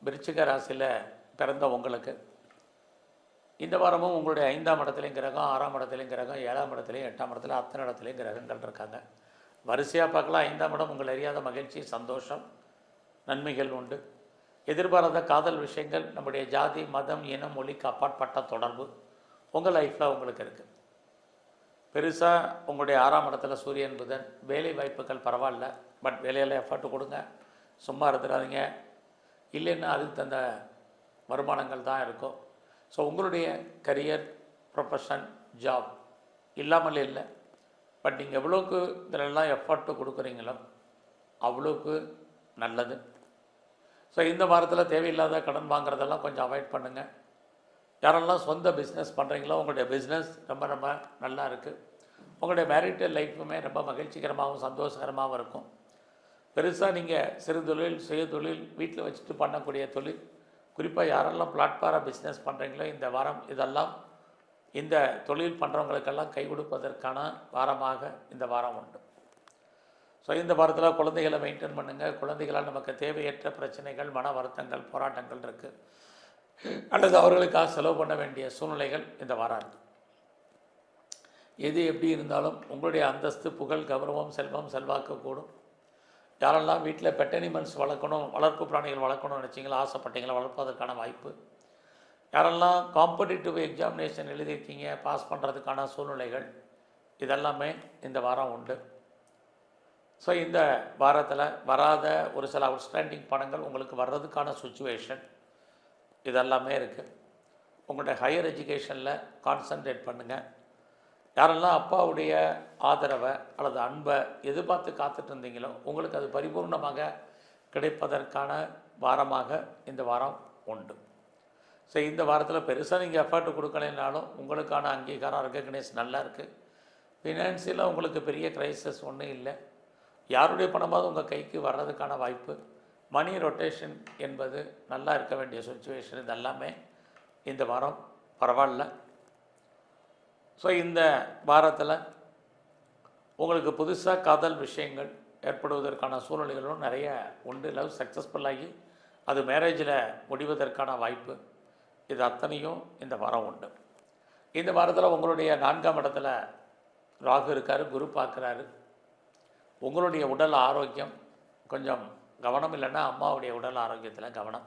விருச்சிக ராசியில் பிறந்த உங்களுக்கு இந்த வாரமும் உங்களுடைய 5ஆம் இடத்துலையும் கிரகம், 6ஆம் இடத்துலையும் கிரகம், 7ஆம் இடத்துலையும், 8ஆம் இடத்துல அத்தனை இடத்துலையும் கிரகங்கள் இருக்காங்க. வரிசையாக பார்க்கலாம். 5ஆம் இடம் உங்கள் அறியாத மகிழ்ச்சி, சந்தோஷம், நன்மைகள் உண்டு. எதிர்பாராத காதல் விஷயங்கள், நம்முடைய ஜாதி, மதம், இனம், மொழிக்கு அப்பாற்பட்ட தொடர்பு உங்கள் லைஃப்பில் உங்களுக்கு இருக்குது. பெருசாக உங்களுடைய 6ஆம் இடத்துல சூரியன், புதன். வேலை வாய்ப்புகள் பரவாயில்ல, பட் வேலையில் எஃபர்ட் கொடுங்க, சும்மா இருந்துடாதீங்க. இல்லைன்னா அதுக்கு தந்த வருமானங்கள் தான் இருக்கும். ஸோ உங்களுடைய கரியர், ப்ரொஃபஷன், ஜாப் இல்லாமல் இல்லை, பட் நீங்கள் எவ்வளோக்கு இதிலெல்லாம் எஃபர்ட்டு கொடுக்குறீங்களோ அவ்வளோக்கு நல்லது. ஸோ இந்த வாரத்தில் தேவையில்லாத கடன் வாங்குறதெல்லாம் கொஞ்சம் அவாய்ட் பண்ணுங்கள். யாரெல்லாம் சொந்த பிஸ்னஸ் பண்ணுறீங்களோ உங்களுடைய பிஸ்னஸ் ரொம்ப ரொம்ப நல்லா இருக்குது. உங்களுடைய மேரிட்டல் லைஃப்புமே ரொம்ப மகிழ்ச்சிகரமாகவும் சந்தோஷகரமாகவும் இருக்கும். பெருசாக நீங்கள் சிறு தொழில், சுய தொழில், வீட்டில் வச்சுட்டு பண்ணக்கூடிய தொழில், குறிப்பாக யாரெல்லாம் பிளாட்ஃபாராக பிஸ்னஸ் பண்ணுறீங்களோ இந்த வாரம் இதெல்லாம் இந்த தொழில் பண்ணுறவங்களுக்கெல்லாம் கை கொடுப்பதற்கான வாரமாக இந்த வாரம் உண்டு. ஸோ இந்த வாரத்தில் குழந்தைகளை மெயின்டைன் பண்ணுங்கள். குழந்தைகளால் நமக்கு தேவையற்ற பிரச்சனைகள், மன வருத்தங்கள், போராட்டங்கள் இருக்குது, அல்லது அவர்களுக்காக செலவு பண்ண வேண்டிய சூழ்நிலைகள் இந்த வாரம் இருக்குது. எது எப்படி இருந்தாலும் உங்களுடைய அந்தஸ்து, புகழ், கௌரவம், செல்வம், செல்வாக்கு கூடும். யாரெல்லாம் வீட்டில் பெட் அனிமல்ஸ் வளர்க்கணும், வளர்ப்பு பிராணிகள் வளர்க்கணும்னு நினச்சிங்களோ, ஆசைப்பட்டீங்களோ, வளர்ப்பதற்கான வாய்ப்பு. யாரெல்லாம் காம்படிட்டிவ் எக்ஸாமினேஷன் எழுதியிருக்கீங்க, பாஸ் பண்ணுறதுக்கான சூழ்நிலைகள் இதெல்லாமே இந்த வாரம் உண்டு. ஸோ இந்த வாரத்தில் வராத ஒரு சில அவுட்ஸ்டாண்டிங் பணங்கள் உங்களுக்கு வர்றதுக்கான சுச்சுவேஷன் இதெல்லாமே இருக்குது. உங்களுடைய ஹையர் எஜுகேஷனில் கான்சன்ட்ரேட் பண்ணுங்கள். யாரெல்லாம் அப்பாவுடைய ஆதரவை அல்லது அன்பை எதிர்பார்த்து காத்துட்டு இருந்தீங்களோ உங்களுக்கு அது பரிபூர்ணமாக கிடைப்பதற்கான வாரமாக இந்த வாரம் உண்டு. ஸோ இந்த வாரத்தில் பெருசாக நீங்கள் எஃபர்ட் கொடுக்கலைனாலும் உங்களுக்கான அங்கீகாரம், ரெகக்னைஸ் நல்லா இருக்குது. ஃபினான்சியலாக உங்களுக்கு பெரிய க்ரைசிஸ் ஒன்றும் இல்லை. யாருடைய பணமாவது உங்கள் கைக்கு வர்றதுக்கான வாய்ப்பு, மணி ரொட்டேஷன் என்பது நல்லா இருக்க வேண்டிய சுச்சுவேஷன் இதெல்லாமே இந்த வாரம் பரவாயில்ல. ஸோ இந்த வாரத்தில் உங்களுக்கு புதுசாக காதல் விஷயங்கள் ஏற்படுவதற்கான சூழ்நிலைகளும் நிறைய உண்டு. லவ் சக்ஸஸ்ஃபுல்லாகி அது மேரேஜில் முடிவதற்கான வாய்ப்பு இது அத்தனையும் இந்த வாரம் உண்டு. இந்த வாரத்தில் உங்களுடைய 4ஆம் இடத்துல ராகு இருக்கார், குரு பார்க்குறாரு. உங்களுடைய உடல் ஆரோக்கியம் கொஞ்சம் கவனம் இல்லைன்னா அம்மாவுடைய உடல் ஆரோக்கியத்தில் கவனம்.